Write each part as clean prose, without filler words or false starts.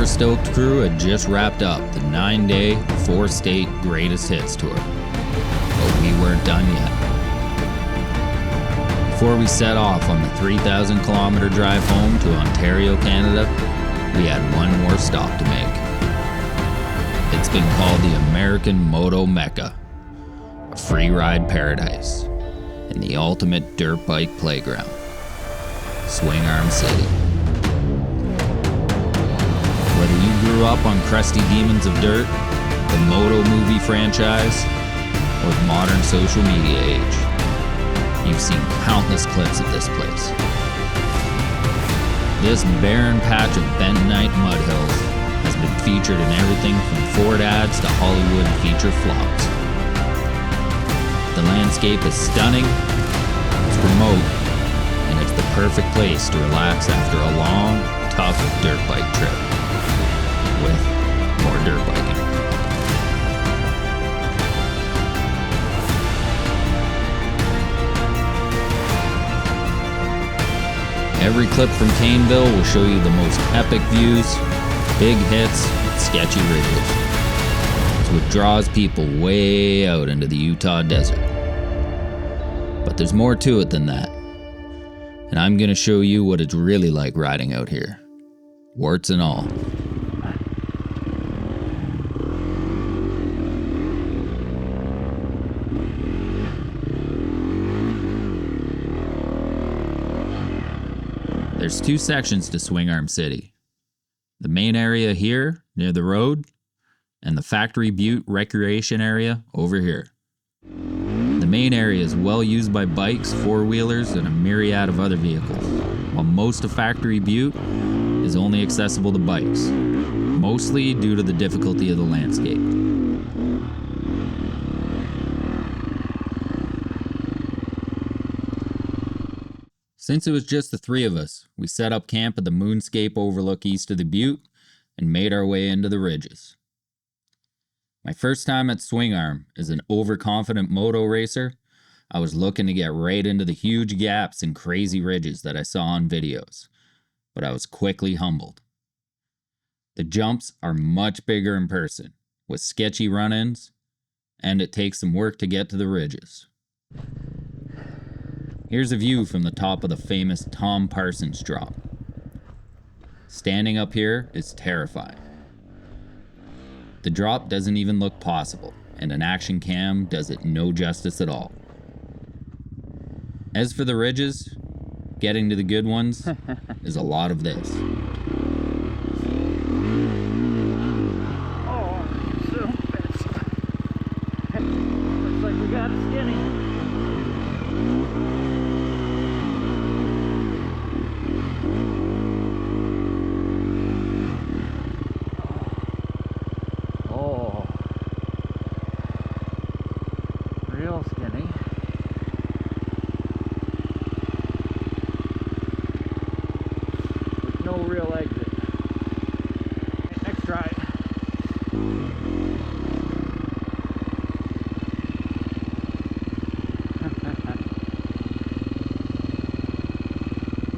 Stoked crew had just wrapped up the 9-day, 4-state Greatest Hits tour. But we weren't done yet. Before we set off on the 3,000-kilometer drive home to Ontario, Canada, we had one more stop to make. It's been called the American Moto Mecca, a free ride paradise, and the ultimate dirt bike playground, Swingarm City. Whether you grew up on crusty demons of dirt, the Moto movie franchise, or the modern social media age, you've seen countless clips of this place. This barren patch of bentonite mud hills has been featured in everything from Ford ads to Hollywood feature flops. The landscape is stunning, it's remote, and it's the perfect place to relax after a long, tough dirt bike trip. With more dirt biking. Every clip from Caneville will show you the most epic views, big hits, and sketchy ridges. It's what draws people way out into the Utah desert. But there's more to it than that. And I'm gonna show you what it's really like riding out here. Warts and all. There's two sections to Swingarm City. The main area here, near the road, and the Factory Butte recreation area over here. The main area is well used by bikes, four-wheelers, and a myriad of other vehicles, while most of Factory Butte is only accessible to bikes, mostly due to the difficulty of the landscape. Since it was just the three of us, we set up camp at the moonscape overlook east of the butte and made our way into the ridges. My first time at Swingarm as an overconfident moto racer, I was looking to get right into the huge gaps and crazy ridges that I saw on videos, but I was quickly humbled. The jumps are much bigger in person, with sketchy run-ins, and it takes some work to get to the ridges. Here's a view from the top of the famous Tom Parsons drop. Standing up here is terrifying. The drop doesn't even look possible, and an action cam does it no justice at all. As for the ridges, getting to the good ones is a lot of this. Oh, so pissed. Looks like we got a skinny. Real skinny. With no real exit. Next try.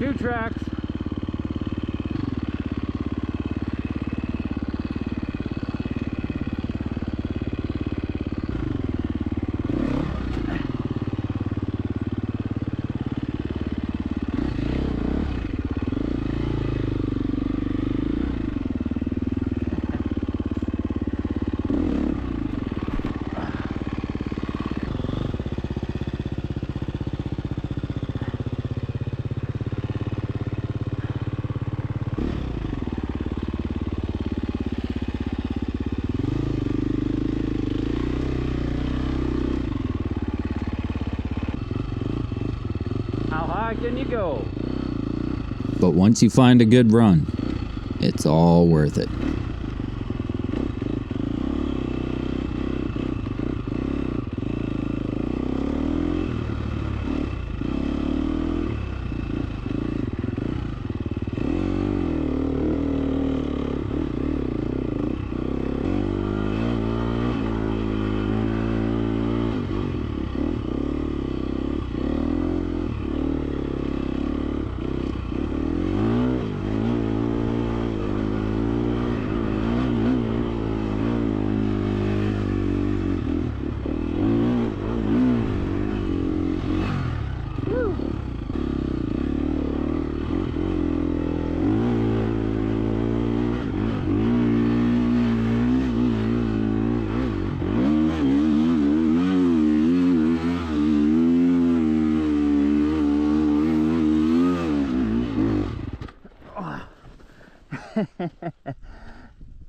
New tracks. How high can you go? But once you find a good run, it's all worth it.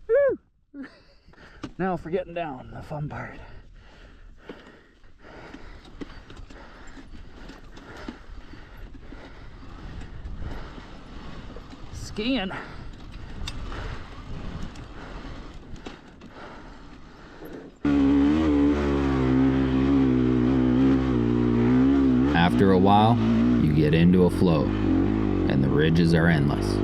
Woo! Now for getting down, the fun part. Skiing. After a while, you get into a flow, and the ridges are endless.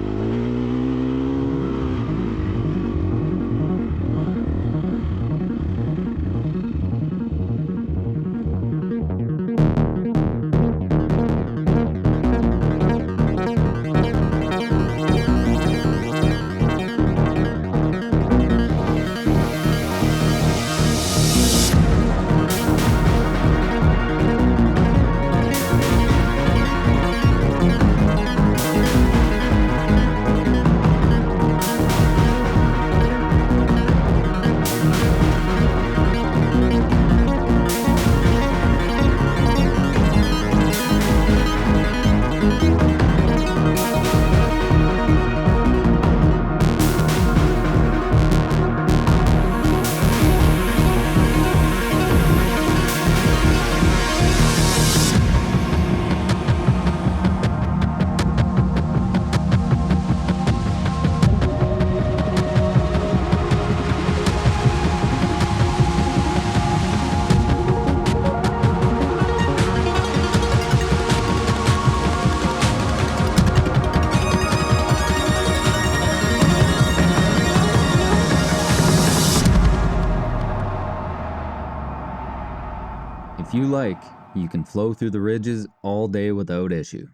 If you like, you can flow through the ridges all day without issue.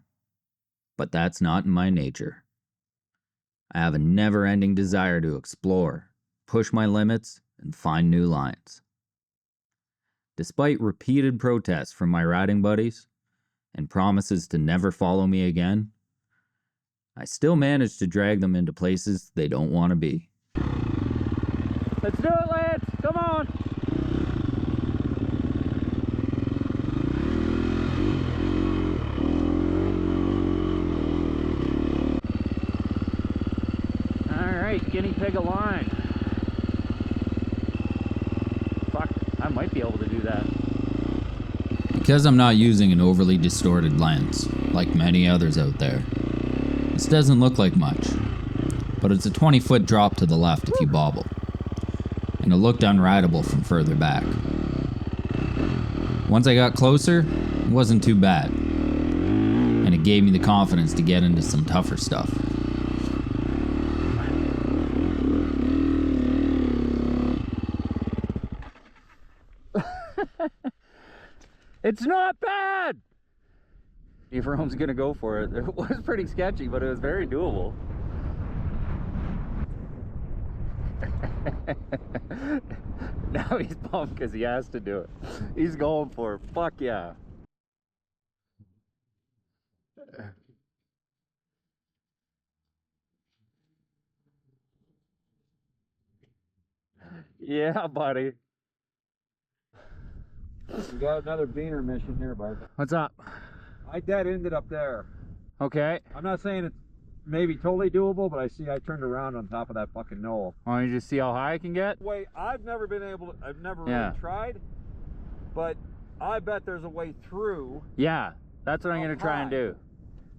But that's not in my nature. I have a never-ending desire to explore, push my limits, and find new lines. Despite repeated protests from my riding buddies and promises to never follow me again, I still manage to drag them into places they don't want to be. Let's do it, Lance! Come on! Alright, guinea pig a line. Fuck, I might be able to do that. Because I'm not using an overly distorted lens, like many others out there, this doesn't look like much, but it's a 20-foot drop to the left if you bobble, and it looked unrideable from further back. Once I got closer, it wasn't too bad, and it gave me the confidence to get into some tougher stuff. It's not bad! Ephraim's gonna go for it. It was pretty sketchy, but it was very doable. Now he's pumped because he has to do it. He's going for it. Fuck yeah. Yeah, buddy. We got another beaner mission here, bud. What's up? I dead ended up there. Okay. I'm not saying it's maybe totally doable, but I turned around on top of that fucking knoll. Why don't you just see how high I can get? Wait, I've never been able to, I've never Yeah. really tried, but I bet there's a way through. Yeah, that's what I'm Up gonna try and high. do.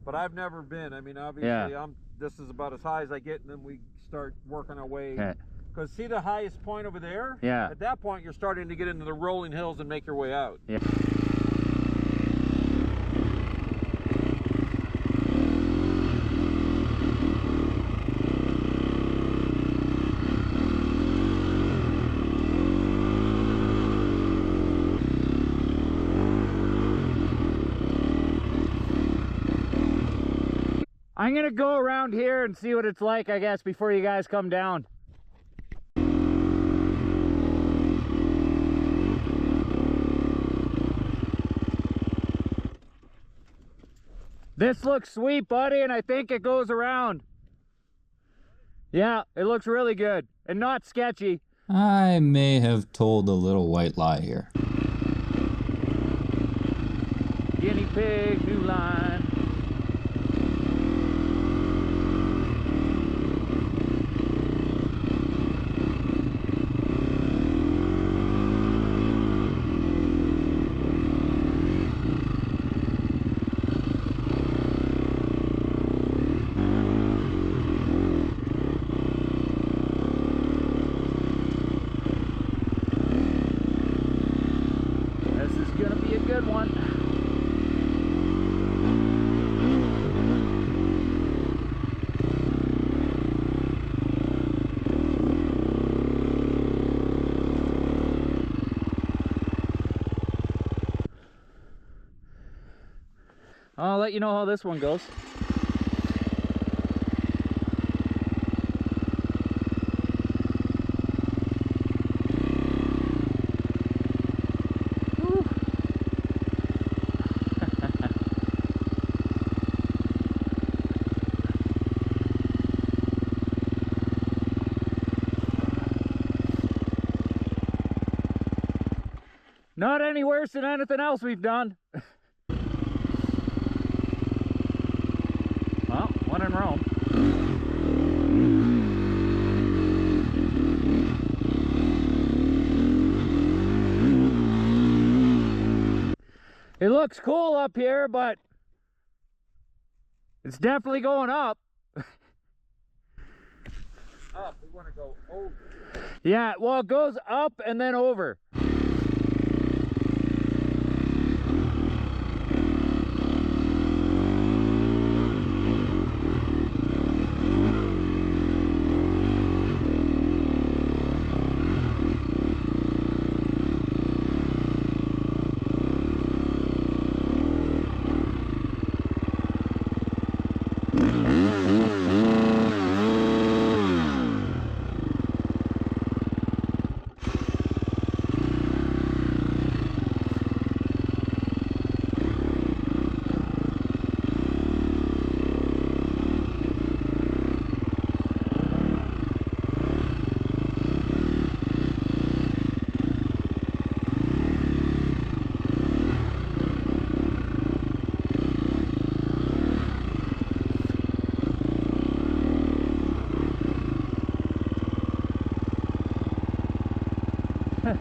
But I've never been. I mean, obviously, Yeah. this is about as high as I get, and then we start working our way. Okay. Because see the highest point over there? Yeah. At that point, you're starting to get into the rolling hills and make your way out. Yeah. I'm gonna go around here and see what it's like, I guess, before you guys come down. This looks sweet, buddy, and I think it goes around. Yeah, it looks really good and not sketchy. I may have told a little white lie here. Guinea pig, new line. let you know how this one goes. Not any worse than anything else we've done. Well, one in Rome. It looks cool up here, but it's definitely going up. Up, we want to go over. Yeah, well, it goes up and then over.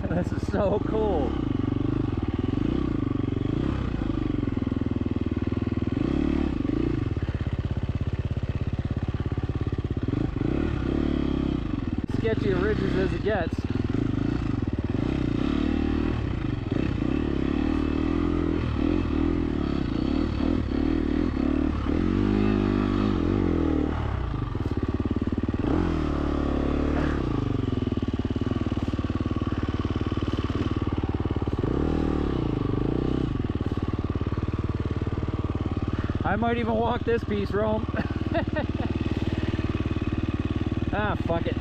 This is so cool. Sketchy ridges as it gets. I might even walk this piece, Rome. Ah, fuck it.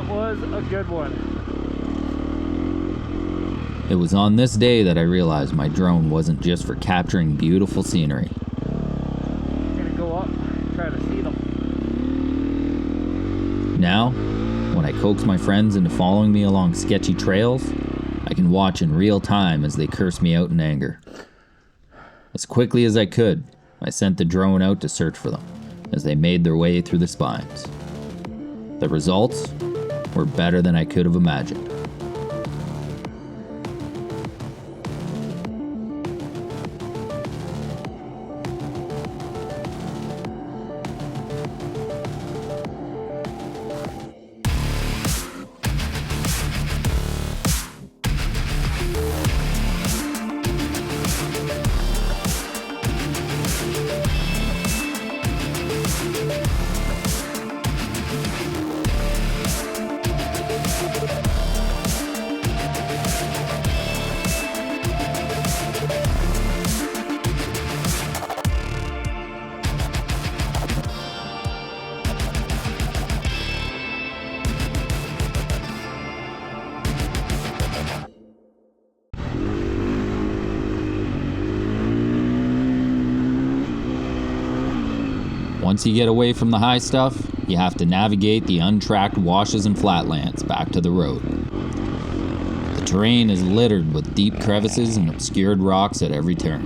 Was a good one. It was on this day that I realized my drone wasn't just for capturing beautiful scenery. I'm gonna go up, try to see them. Now, when I coax my friends into following me along sketchy trails, I can watch in real time as they curse me out in anger. As quickly as I could, I sent the drone out to search for them as they made their way through the spines. The results were better than I could have imagined. Once you get away from the high stuff, you have to navigate the untracked washes and flatlands back to the road. The terrain is littered with deep crevices and obscured rocks at every turn.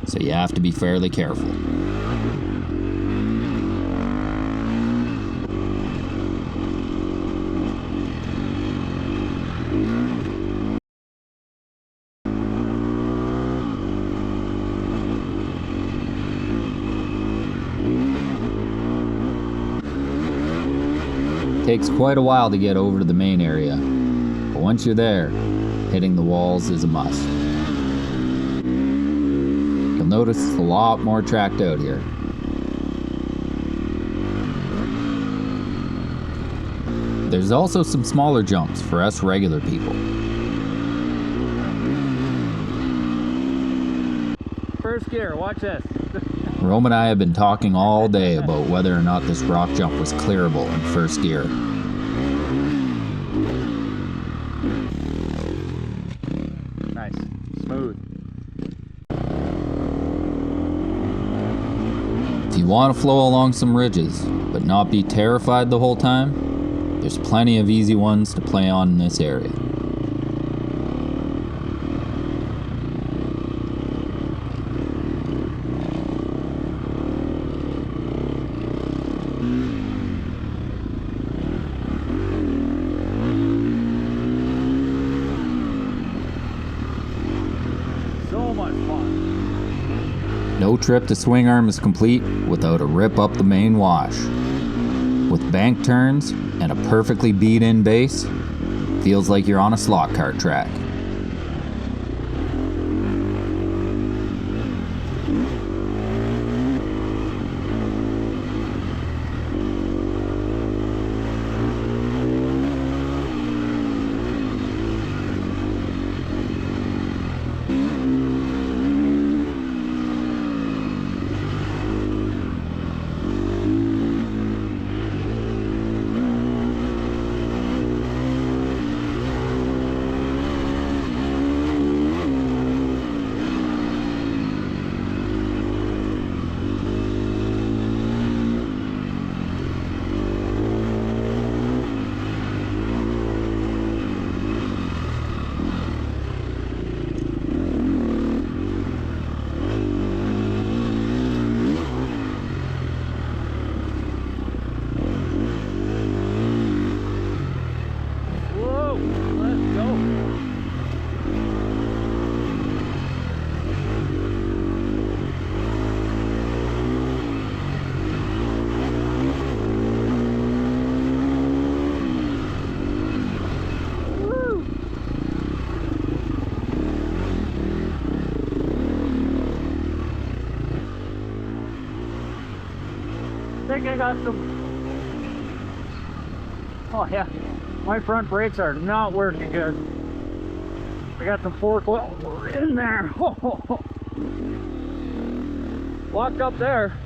so you have to be fairly careful. Takes quite a while to get over to the main area, but once you're there, hitting the walls is a must. You'll notice it's a lot more tracked out here. There's also some smaller jumps for us regular people. First gear, watch this. Rome and I have been talking all day about whether or not this rock jump was clearable in first gear. Nice, smooth. If you want to flow along some ridges, but not be terrified the whole time, there's plenty of easy ones to play on in this area. So much fun. No trip to Swingarm is complete without a rip up the main wash. With bank turns and a perfectly beat-in base, feels like you're on a slot kart track. Whoa, let's go. Woo. I think I got some. Oh yeah, my front brakes are not working good. I got some fork oil in there. Locked up there.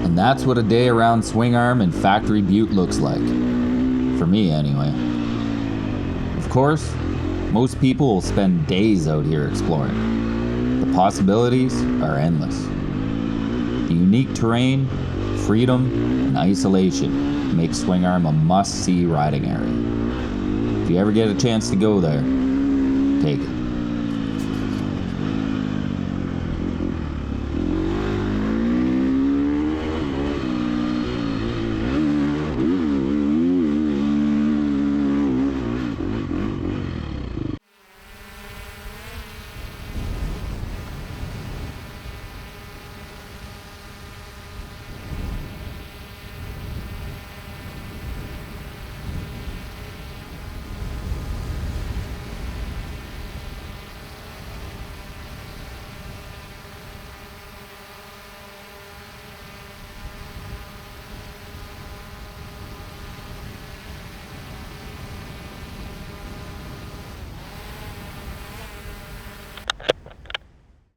And that's what a day around Swingarm and Factory Butte looks like. For me, anyway. Of course, most people will spend days out here exploring. The possibilities are endless. The unique terrain, freedom, and isolation make Swingarm a must-see riding area. If you ever get a chance to go there, take it.